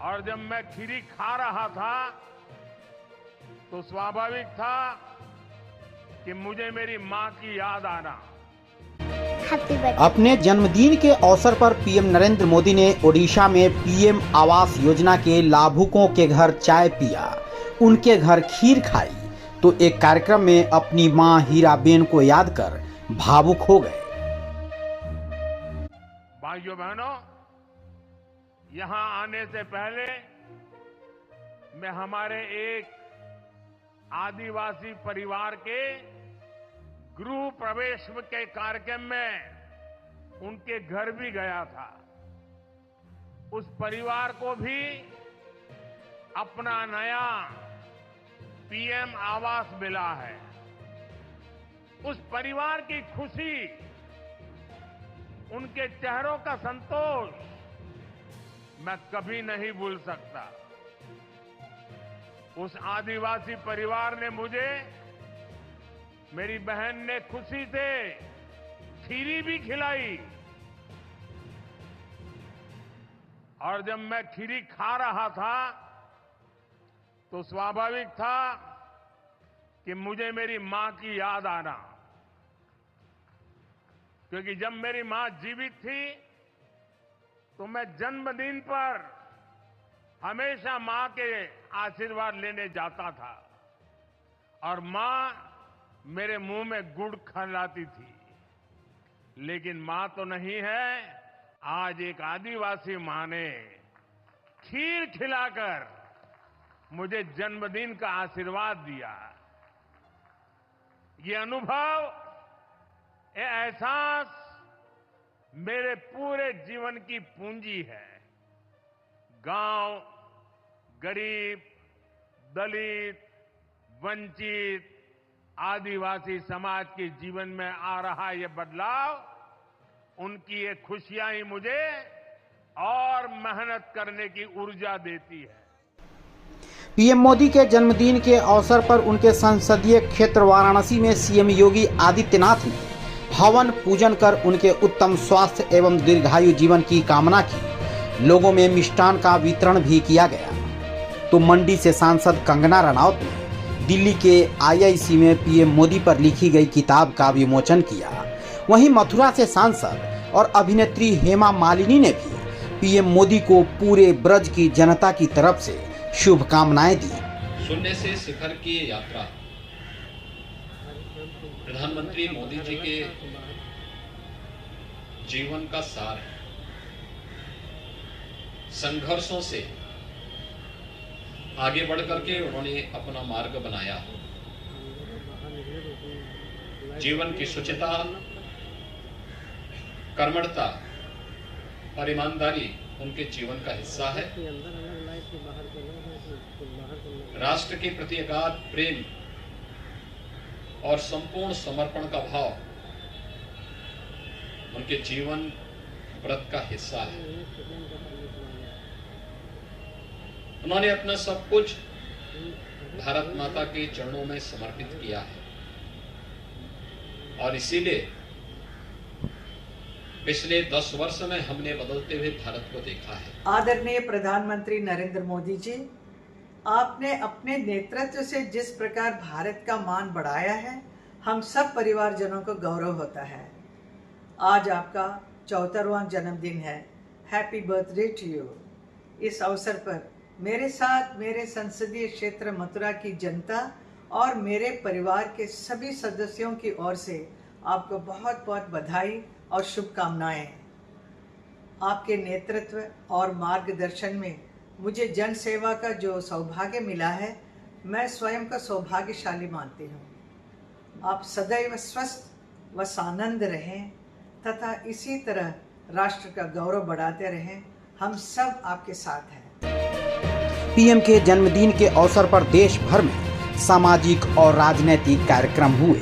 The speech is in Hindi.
और जब मैं खीरी खा रहा था तो स्वाभाविक था कि मुझे मेरी मां की याद आना। अपने जन्मदिन के अवसर पर पीएम नरेंद्र मोदी ने ओडिशा में पीएम आवास योजना के लाभुकों के घर चाय पिया, उनके घर खीर खाई तो एक कार्यक्रम में अपनी मां हीराबेन को याद कर भावुक हो गए। भाइयों बहनों, यहां आने से पहले मैं हमारे एक आदिवासी परिवार के गृह प्रवेश के कार्यक्रम में उनके घर भी गया था। उस परिवार को भी अपना नया पीएम आवास मिला है। उस परिवार की खुशी, उनके चेहरों का संतोष मैं कभी नहीं भूल सकता। उस आदिवासी परिवार ने मुझे, मेरी बहन ने खुशी से खीरी भी खिलाई और जब मैं खीरी खा रहा था तो स्वाभाविक था कि मुझे मेरी मां की याद आना, क्योंकि जब मेरी मां जीवित थी तो मैं जन्मदिन पर हमेशा मां के आशीर्वाद लेने जाता था और मां मेरे मुंह में गुड़ खिलाती थी। लेकिन मां तो नहीं है, आज एक आदिवासी मां ने खीर खिलाकर मुझे जन्मदिन का आशीर्वाद दिया। ये अनुभव, ये एहसास मेरे पूरे जीवन की पूंजी है। गांव, गरीब, दलित, वंचित, आदिवासी समाज के जीवन में आ रहा ये बदलाव, उनकी ये खुशियां ही मुझे और मेहनत करने की ऊर्जा देती है। पीएम मोदी के जन्मदिन के अवसर पर उनके संसदीय क्षेत्र वाराणसी में सीएम योगी आदित्यनाथ ने हवन पूजन कर उनके उत्तम स्वास्थ्य एवं दीर्घायु जीवन की कामना की। लोगों में मिष्ठान का वितरण भी किया गया। तो मंडी से सांसद कंगना रनौत ने दिल्ली के आईआईसी में पीएम मोदी पर लिखी गई किताब का विमोचन किया। वहीं मथुरा से सांसद और अभिनेत्री हेमा मालिनी ने भी पीएम मोदी को पूरे ब्रज की जनता की तरफ से शुभकामनाएं दी। शून्य से शिखर की यात्रा प्रधानमंत्री मोदी जी के जीवन का सार है। संघर्षों से आगे बढ़कर के उन्होंने अपना मार्ग बनाया। जीवन की शुचिता, कर्मठता और ईमानदारी उनके जीवन का हिस्सा है। राष्ट्र के प्रति अगाध प्रेम और संपूर्ण समर्पण का भाव उनके जीवन व्रत का हिस्सा है। उन्होंने अपना सब कुछ भारत माता के चरणों में समर्पित किया है और इसीलिए पिछले 10 वर्ष में हमने बदलते हुए भारत को देखा है। आदरणीय प्रधानमंत्री नरेंद्र मोदी जी, आपने अपने नेतृत्व से जिस प्रकार भारत का मान बढ़ाया है, हम सब परिवारजनों को गौरव होता है। आज आपका 74वां जन्मदिन है। Happy birthday to you. इस अवसर पर मेरे साथ मेरे संसदीय क्षेत्र मथुरा की जनता और मेरे परिवार के सभी सदस्यों की ओर से आपको बहुत बहुत बधाई और शुभकामनाएं। आपके नेतृत्व और मार्गदर्शन में मुझे जन सेवा का जो सौभाग्य मिला है, मैं स्वयं को सौभाग्यशाली मानती हूँ। आप सदैव स्वस्थ व सानंद रहें तथा इसी तरह राष्ट्र का गौरव बढ़ाते रहें। हम सब आपके साथ हैं। पीएम के जन्मदिन के अवसर पर देश भर में सामाजिक और राजनीतिक कार्यक्रम हुए।